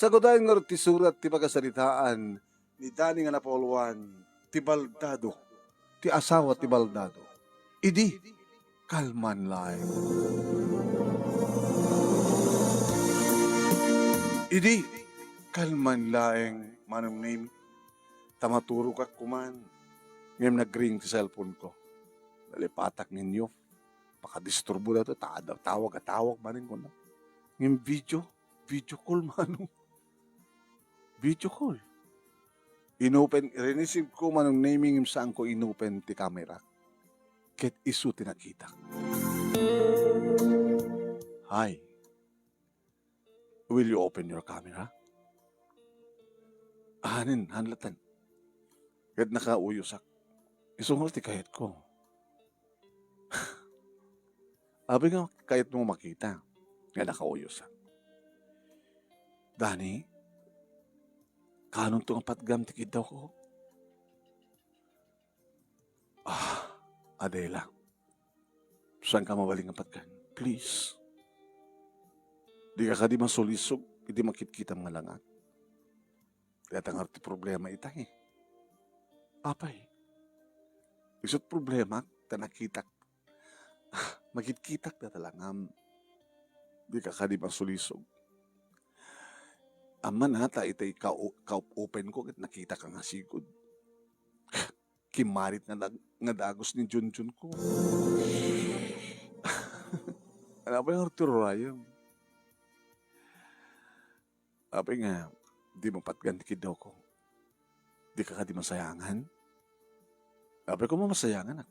Sagudayan nga ti surat ti pagkasalitaan ni Dani nga Napolwan ti Baldado, ti asawa ti Baldado. Idi, kalman laeng. Idi, kalman laeng manong name. Tamaturo ka kuman. Ngayon nag-ring ti cellphone ko. Nalipatak ninyo. Pakadisturbo na to. Tawag manin ko na. Ngayon video call manong. Video call. Rinisip ko manong naming yung saan ko inopen ti camera. Ket isu tinakita. Hi. Will you open your camera? Hanin, hanlatan. Ket nakauyusak. Isungol ti kayat ko. Abi nga kayat mo makita. Nga nakauyusak. Dani, kanong itong patgam tikid daw ko? Adela, saan ka mabaling ang patgan? Please. Di ka di masulisog, hindi makit-kita mga langat. Kaya tangar ti problema itang eh. Apay, isot problema, tanakitak. Magkit-kitak na talangam. Di ka di masulisog. Aman hata itay ka-open ko kat nakita ka nga sigod. Kimarit nga dagos ni Junjun ko. Ano ba yung Arturo Rayang? Apay nga, di mapatganti daw ko. Di ka di masayangan? Apay ko masayangan ak.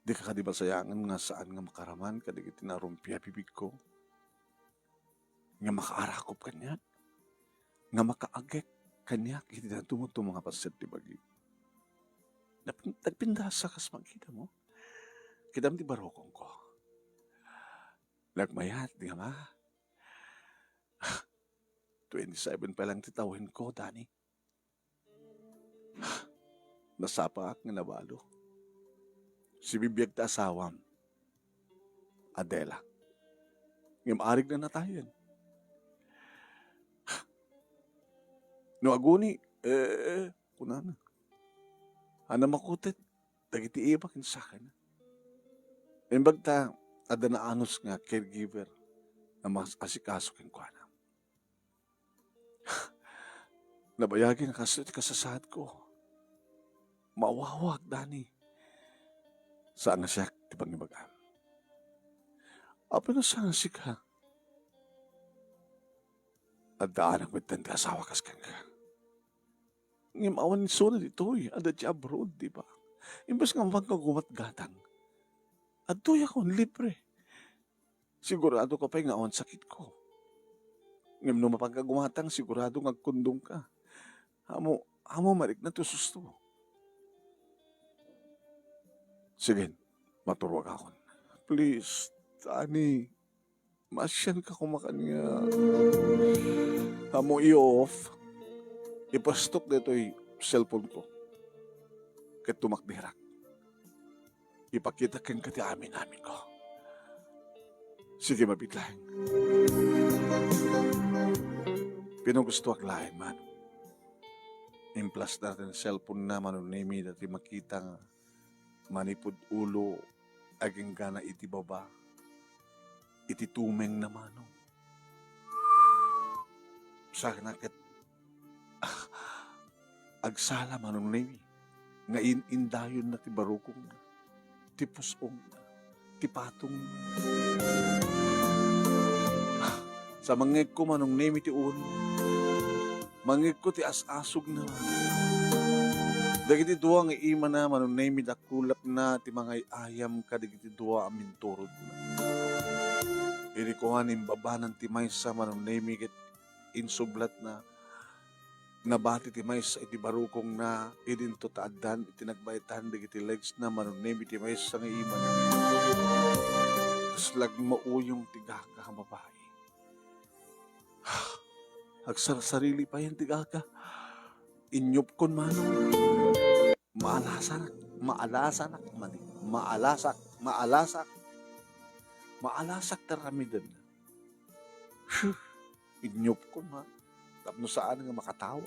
Di ka di masayangan nga saan nga makaraman kadigit tinarumpia bibig ko. Nga makaarakop kanya. Nga makaagek kanya. Hindi na tumuto mga paset di bagi. Nagpindasa kas magkita mo. Kidam di barokong ko. Nagmayat, di nga ma. 27 pa lang titawin ko, Dani. Nasapak nga nabalo. Si bibiyag ta asawam. Adela. Ngamarig na natayan. No aguni, kunana. Ana makutit, dagiti iba kin sa akin. Imbag ta, ada na anos nga caregiver na mas asikaso kin kuana. Nabayagin na kasasad ko. Mawawag, Dani. Saan na siya, tibang ibagaan? Apa na saan si ka? At daan ang kwentang asawa kas ka. Ngim awan ni Sona dito ada di abroad, di ba? Imbes nga magkagumat gatang. At doy akong libre. Sigurado ka pa nga awan sakit ko. Ngim no mapagkagumatang, sigurado ngagkundong ka. Amo marik na to susto. Sige, maturuag ako. Please, Dani, masyan ka kumakanya. Amo i-off. Ipastok dito yung cellphone ko. Kat tumakdirak. Ipakita kang kati amin ko. Sige, mabitlahin. Pinugusto ak lain man. Implas natin cellphone na manunimi dati makita nga manipod ulo aging gana iti baba. Iti tumeng na mano. Sa nakat agsala manong nemi nga indayon na ti barukong ti pusong ti patong sa mangeg ko manong nemi ti uno mangeg ko ti asasog na dagiti duwa nga ima na manong nemi dakulap na ti mga ayam ka dagiti duwa amin turod na irikuhanin babanan ti maysa manong nemi ket insublat na nabati ti maysa iti barukong na idinto taadan iti nagbaitan digiti legs na manunim iti maysa nga ima na slag mauyong ti gaga babae. Agsarsarili pa yan ti gaga inyop kon manong maalasak taramidan. Inyop kon ma tapno saan nga makatawa.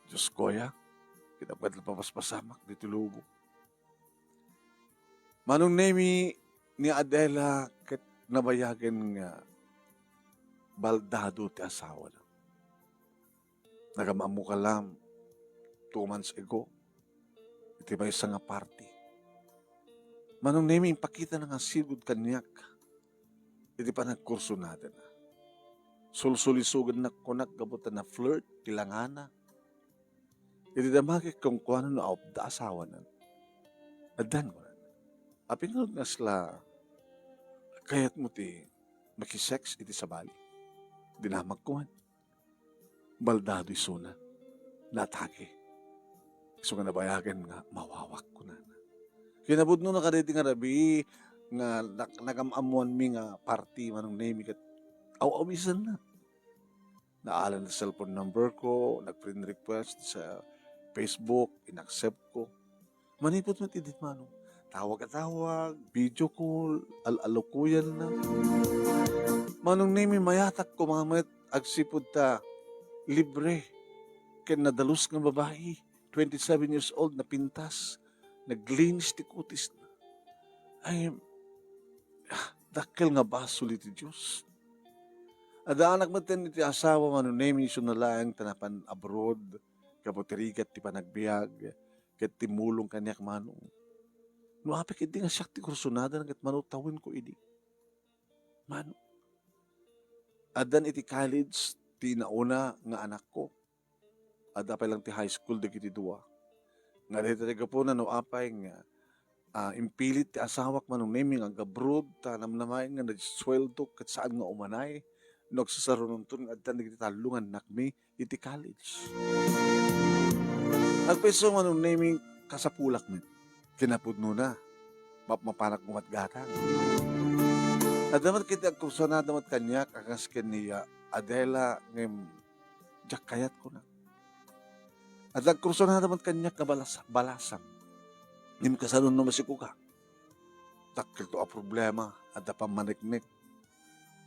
Diyos ko ya, kinapad papaspasamak dito lubo. Manong nemi ni Adela ket nabayagan nga baldado ti asawa na. Nagamaamu ka lang 2 months ago. Iti ba isa nga party. Manong nemi impakita na nga sigud kanyak. Iti pa nagkurso natin na. Sulsulisugan na kunak gabutan na flirt, tilangana. Iti damagi kung kuano na da asawa na. Adan ko na. Apinod nga sila kayat mo ti makisex iti sabali. Dinamag ko man. Baldado isuna. Natake. So nga nabayagan nga mawawak ko na. Kinabud no nakaditi nga rabi nga nagamamuan mi nga party manong name kat aw-awisan na. Naalan na cellphone number ko, nag-friend request sa Facebook, inaccept ko. Manipot mo tidit manong. Tawag-tawag, video call, al-alukuyan na. Manong name mayatak ko mga agsipod ta libre. Ken nadalus nga babae, 27 years old na pintas, naglinis ti kutis na. Ay, dakkel nga basol iti Diyos. Ada anak mo ten iti asawa manunemi iso na lang tanapan abroad, kapotirigat ti panagbiag, ket timulong kanyak manong. No apik idi nga siyak ti kursunada ket manutawin ko idi. Mano. Adan iti college ti nauna nga anak ko. Ada pa lang ti high school dagiti dua. Nga dito po na no apay nga impilit ti asawak manong nemi nga gabrod ta namnamay nga nagsweldo ket saan nga umanay. Nagsasarununtun nga adan dagiti talungan nakmi iti college. Nagpeso manong nemi kasapulak men. Kinapudno na. Mapanak mo matgatang. At damat kita kurso na damat kanya kakas kaniya Adela ngem jakayat ko na. At nagkurso na damat kanya balasang. Ngem kasalun no masiko ka. Takil to a problema at da pamaniknik.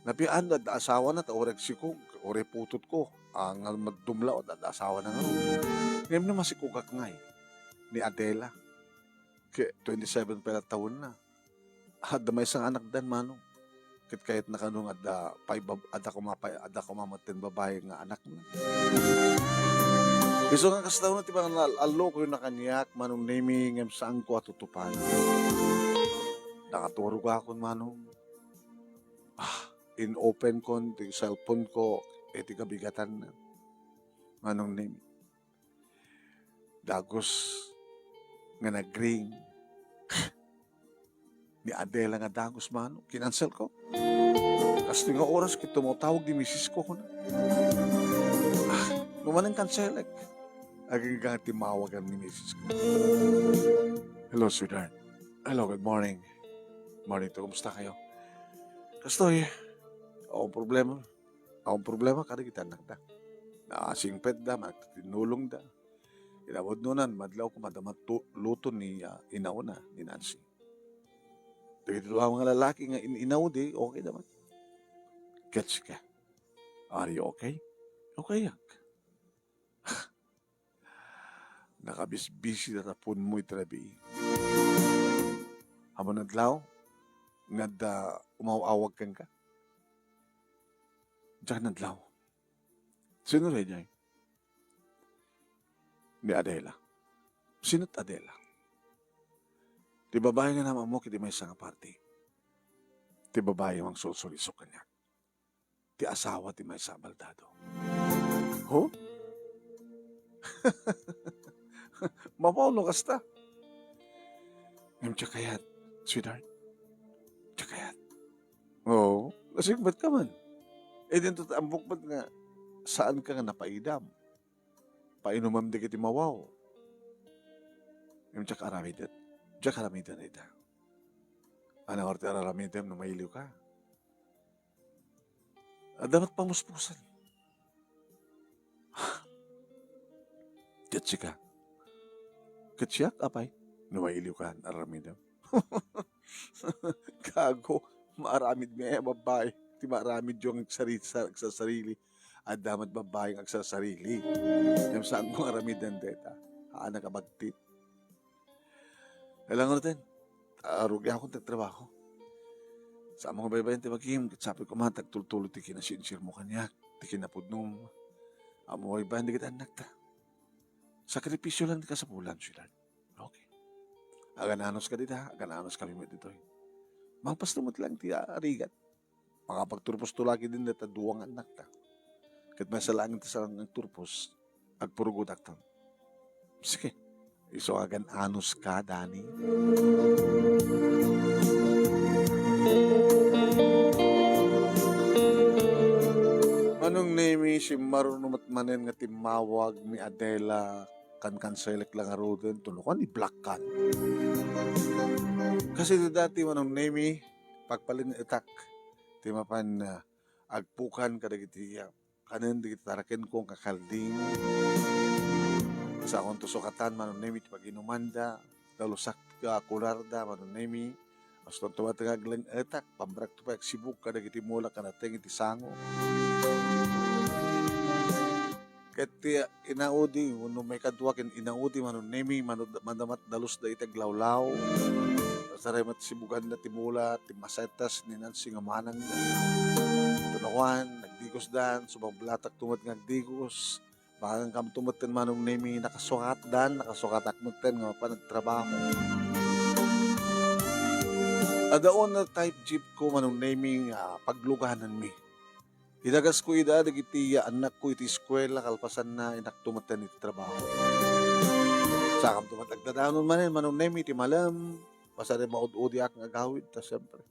Napian at asawa na ta orek siko, ore putot ko. Ang magdumla at asawa na nga. Ngem no masiko ka ngay ni Adela. Ke 27 pala taon na. Ada may isang anak dan manong. Kahit nakanong ada kumamatin babae nga anak na. Iso nga kastaw na tibang alo ko yung nakanyak manong naming ng saan ko atutupan. Nakaturo ka ako manong. In open ko, yung cellphone ko, iti kabigatan na. Manong name. Dagos nga nag-ring. Ni Adela nga dagos mano. Kinansel ko. Kasi nga oras kito mo tawag di misis ko na. Numanang kanselek. Aging nga timawagan ni misis ko. Hello, sweetheart. Hello, good morning. Morning to. Kumusta kayo? Kastoy. Akong problema. Kada kita anak da. Naasingpet da. Magtinulong da. Inabot nunan, madlaw ko madamat luto ni inauna, ni Nancy. Dito mga lalaki nga inaw di, okay naman. Gets ka. Are you okay? Okay yak. Nakabisbisi na tapon mo itrabi. Habang nadlaw, umawawag kang ka. Diyan nadlaw. Sino rin niya? Ni Adela. Sino't Adela? Di babae nga naman mo kiti may isang party. Ti babae ang sulsulisok kanya. Ti asawa ti may sabaldado. Ho? Mapaulo kasta. Ngam tsakayat, sweetheart. Tsakayat. Oo. Kasing ba't ka man? Eh dito ambok ba't nga saan ka nga napaidam? Painumam di kiti mawaw. Yung tsak aramidan. Tsak aramidan ita. Anang orte aramidan na mailiw ka. Dapat pamuspusan. Tiyatsi ka. Katsiyak apay. Na mailiw ka aramidan. Gago. Maaramid may babae. ti maramid yung sa sarili. At damat babaeng ang sa sarili. Yung saan mo aramid ng deta. Haan nakabagti. Kailangan natin. Arugi ako nagtrabaho. Sa mga baybayin ti magim. Sabi ko man, tagtultulo ti kinasinsir mo kanya. Ti kinapudnom. Amo baybayin di kita anak ta. Sakripisyo lang ka sa bulan sila. Okay. Agananos ka dita. Agananos kami mo dito. Mangpastumot lang ti arigat. Makapagturpos to lagi din dita duwang anak ta. Kat may sa langit sa ng turpos. Agpurugot aktan. Sige. Iso agan anos ka, Dani. Manong name si marunong matmanen nga timawag ni Adela kan select lang aroden tulukan ni Black Can. Kasi dati manong name pagpalin itak timapan agpukan kadagiti kanen di taraken kong kakalding sa akong tusukatan manong name pag inumanda dalusak kularda manong name mas tumatagag lang itak pambrak to pa sibuk kadagiti mula kanateng iti sango. Ket inaudi uno may kadwa ken inaudi manon nemi manamat dalus da itag lawlaw saremat sibugan na timula timasetas ni Nancy nga manang tunawan nagdigos dan subang blatak tumat nga digos bakang kam tumaten manong nemi nakasukat akmeten nga panagtrabaho adaon na type jeep ko manong nemi pagluganan mi. Idagas ko dagiti anak ko iti eskwela kalpasan na inak tumatan iti trabaho. Sakam tumatagdadanon manong nemi iti malam pasare maud-udi ak nga gawid ta siyempre.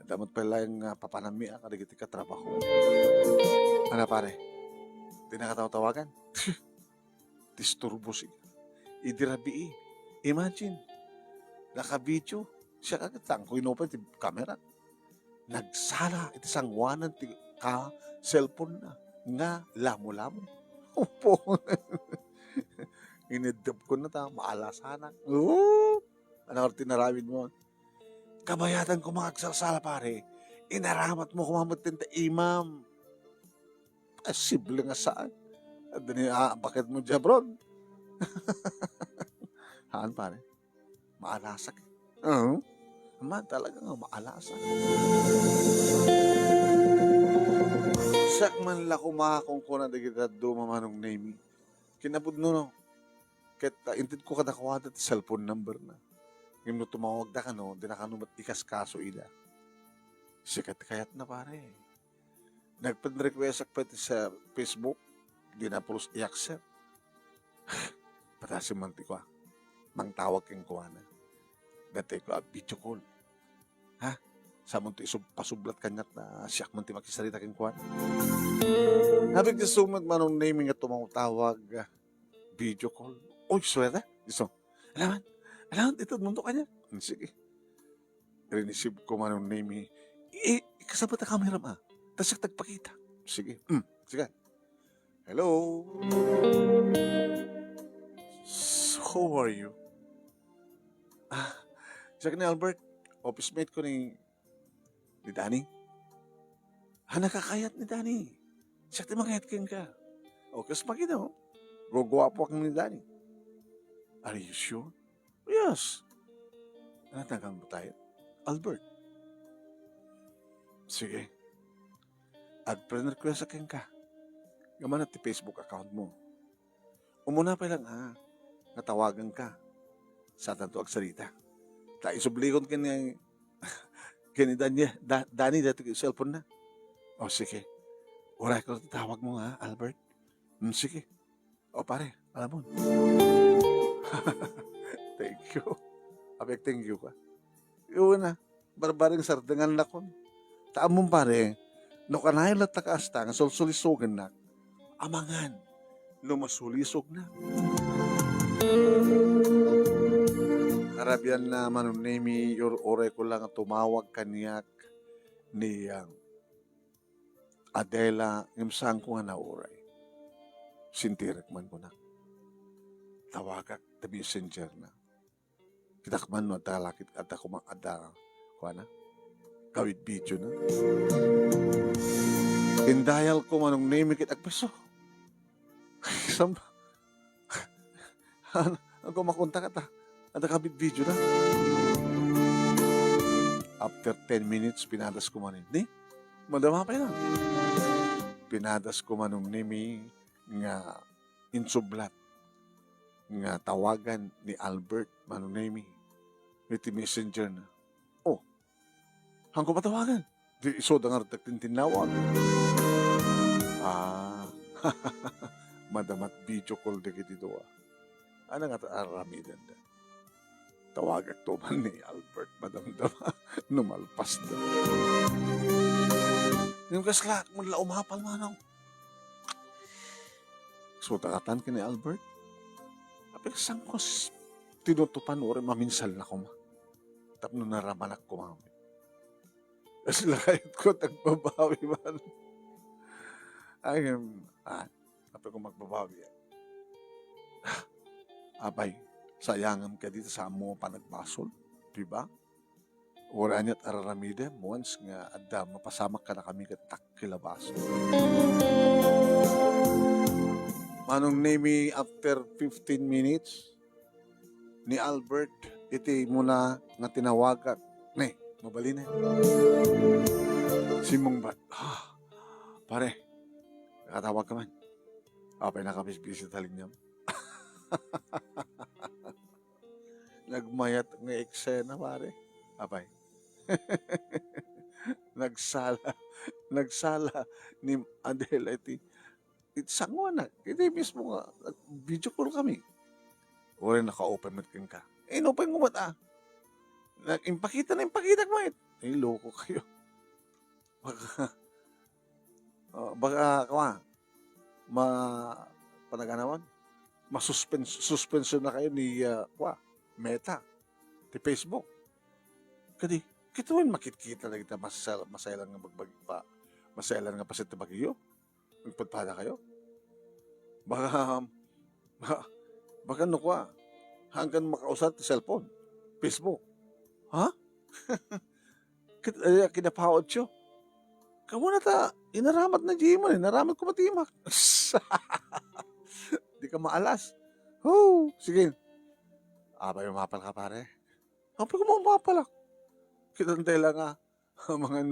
Damat pala yung papanami ak dagiti katrabaho. Ana pare? Di nakataw-tawagan? Disturbo siya. Idirabi Imagine, naka-video siya kagatang ko inopen iti camera. Nagsala iti sangwanan ti ka cellphone na nga lamo-lamo. Opo. Inidab ko na ta, maalasanan. Ano tinarawid mo? Kabayatan ko makagsasala pare. Inaramat mo kumamutin ta imam. Posible nga saan? At bakit mo dyan, bro? Haan pare? Maalasak. Man talaga nga maalasak. Sak man la kumakong ko na digita dumamanong name. Kinabud no. Ket intid ko kada kuwada ti cellphone number na. Ngim no tumawag da kano, di na kano ikas kaso ida. Sikat kayat na pare. Nagpan-request ak pati sa Facebook, di na pulos i-accept. Patasim man ti ko mang tawag keng kuha na. Dati ko video call. Ha? Samon ti pasublat kanyat na siyak man ti makisarita keng kuha. Habig ti sumad manong naming at tumawag video call. Oy, swerte? Gusto. Alaman, ito mundo kanya. Sige. Rinisip ko manong naming. Kasabat na camera ma. Tapos tagpakita. Sige. Sige. Hello. How are you? Siya ni Albert. Office mate ko ni Danny. Nakakayat ni Danny. Siya ti makayat kin ka. O, kas makita mo. Gugwapo kang ni Danny. Are you sure? Yes. Natagang mo tayo? Albert. Sige. Ad-friend request akin ka. Gaman at ti Facebook account mo. Umuna pa lang natawagan ka. Sa tanto agsalita. Ta isublikon kini Danny dati cellphone na. O sige. Oray ko tawag mo Albert. Sige. O pare, alam mo. Thank you. Abek, thank you ka. Yun na. Barbaring sardangan na kon. Taam mong pare, no kanay lang takaasta, nga sulsulisogan na, amangan, no masulisog na. Arabian na manunemi, oray ko lang tumawag kanyak ni Adela, ngimsang ko nga na oray. Sintirik man ko na. Tawagak, the messenger na. Kitakman no, at talakit, at ako ada, kuha na. Kawit video na. Indayal ko manong name kit agpeso. Sam, ako makunta ka ta. Ada kabit video na. After 10 minutes, pinadas ko manin. Ni, madama pa yan. Pinadas ko manong name nga insublat nga tawagan ni Albert manong name. Iti messenger na. Oh, hangko matawagan. Di iso da nga tintinawag. Ah, madamat video call de kiti doa. Ano nga aramidan da? Tawagak to man ni Albert madamdama numalpas da. Yung kaslak mo nila umapal manong. So takatan ka ni Albert. Apik sangkos tinutupan ori maminsal na ko ma. Tapno naramanak ko mami. Kasi lakayat ko tagbabawi man. Ay, apik ko magbabawi. Abay, sayangan ka dito sa mo pa nagbasol. Diba? Wala niya't araramide, once nga adda mapasamak ka na kami katak kilabaso. Manong name after 15 minutes, ni Albert, iti muna nga tinawagat. Ne, mabali na. Simong bat, pare, nakatawag ka man. Apay nakabisbisi taling niyam. Nagmayat nga eksena, pare. Apay. nagsala ni Adele iti sangwa na. Iti mismo nga, video call kami. Uri naka-open mat ka. Open mo mat impakita mo it. Loko kayo. Baka panaganawan, suspension na kayo ni Meta, ti Facebook. Kadi, kituin makikita na kita masailan nga masailan nga pasit na bagiyo. Nagpadpada kayo. Baka hanggang makausap ti cellphone, Facebook. Ha? Kinapawad siyo. Kamu na ta, inaramat na Jimon, inaramat ko matimak. Di ka maalas. Sige. Abay, umapal ka pare. Abay ko umapal ako. Kitantay lang mga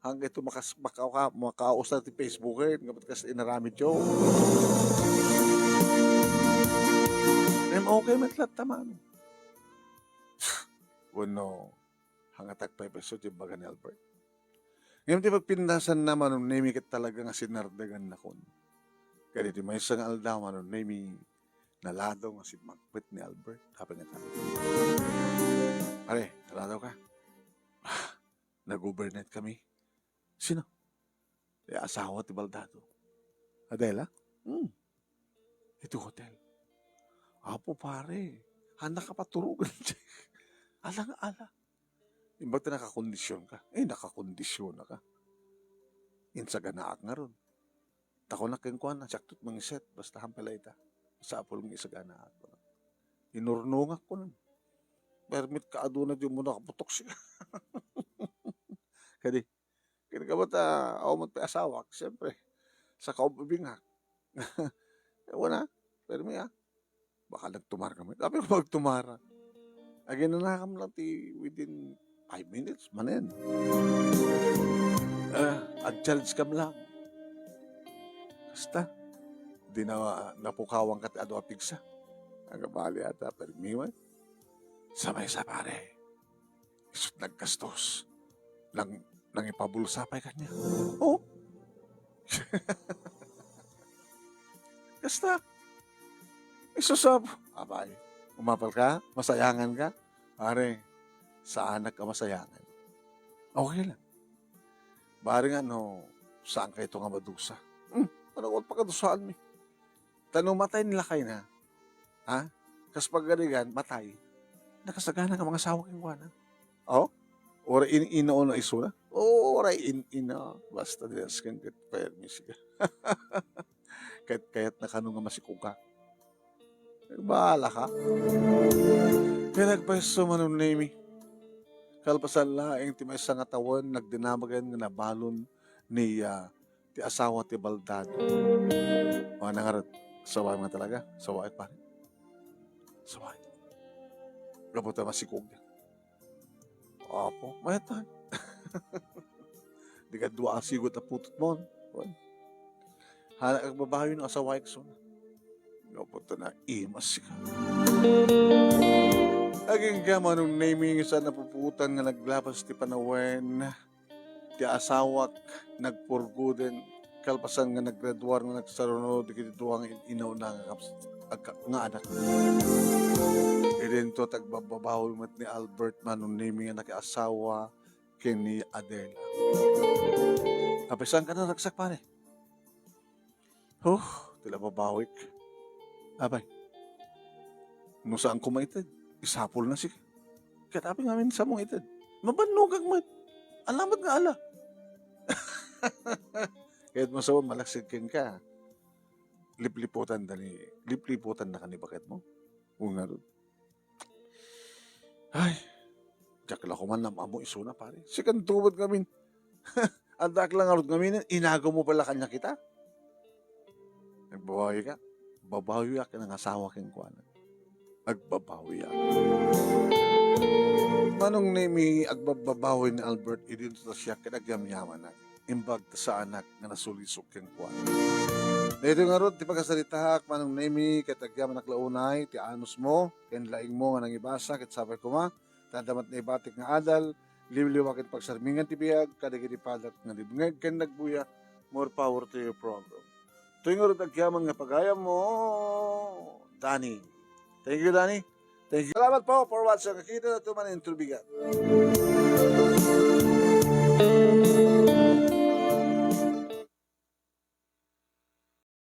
hanggang ito makausap ti Facebook ngapat kasi inaramit siyo. Okay, matlat taman. Wano, hangatag pa ipaso di baga ni Albert. Ngayon di pagpindasan naman nung name kit talaga nga sinardagan na kon. Kaya di may isang aldaw man nung name nalado nga si Macbeth ni Albert. Kapag nga tayo. Pare, nalado ka? Nag-overnight kami. Sino? Asawa ti Baldado. Adela? Ito hotel. Apo pare, handa ka paturugan siya. Ala. Imbag na nakakondisyon ka. Nakakondisyon na ka. Insaganaak nga ron. Tako na kengkuan na, saktot mga set, basta hampala ita. Sa apol ng isaganaak ko. Inurnungak ko nun. Permit ka aduna di mo nakaputok siya. Kadi ka ba ako magpa-asawak? Siyempre, sa kaubabingak. Ewan na, permi baka nagtumara kami. Sabi ko magtumara. Again na nakam lang within 5 minutes, manen. Ag-challenge kam lang. Basta, di na napukawang ka ado apigsa. Ang kabali ata, permiwan. Sabay sa pare. Isut nagkastos. Nang ipabulsa pa kanya. Basta, isusab. Abay, umapal ka? Masayangan ka? Pare, sa anak ka masayangan. Okay lang. Bari nga, saan kayo ito nga madusa? Panagod pa kadusaan mi. Tanong matay nila kayo na. Ha? Kas pagganigan, matay. Nakasagana ka mga sawa kayong wana. Ora ina na isura? Ora ina. Basta dilas kang permis ka. Kaya't nakanong nga masikuka. Bahala ka. Kaya nagpahiso man ng name. Kalpasan laing ti may sangatawan, nagdinamagan nga nabalon ni ti asawa ti baldado. Mga nangarat, saway mga talaga. Saway pare. Saway. Gabot na masikog niya. Opo, mayatan. Di ka dua ang sigot na putot mo. Hala kang babae ng asaway ko. Gabot na imas ka. Aging gama nung naming sa napuputan nga naglabas ti panawen. Ti asawak nagpurguden. Kalpasan nga naggraduar nga nagsarunod. Di kituwang inaw na nga anak. Idento tagbababaw mat ni Albert man nung naming nga nakiasawa kini Adela. Kapisan ka na nagsak pare. Tila babawik. Abay, no saan kumaitid? Isapol na siya. Katapi namin sa mong itid. Mabanugag mo. Alamat nga ala. Kahit masawa malaksigkin ka. Lipliputan na ka ni bakit mo. Kung nga rin. Ay, jakla ko man na mamo isuna pare. Sikan tubod kami. Andak lang arot kami. Inago mo pala kanya kita. Nagbabawi ka. Babawi ka ng asawa keng kuwanan. Agbabawi ka. Manong nami agbabawi ni Albert idin sa siya kinagamyaman na imbag sa anak nga nasulisok keng kuwanan. Dito nga ron, ti pagkasalita manong nami katagyaman naklaunay, ti anus mo, ken laing mo nga nang ibasa, ket sabay ko ma, tadamat na ibatik nga adal, liwliwakit pagsarmingan ti biyag, kadagiti padat nga dibngeg, ken nagbuya, more power to your program. Tuwing nga ron agyaman nga pagayam mo, Danny. Thank you, Danny. Thank you. Salamat po for watching. Kakita na ito man yung tulbigan.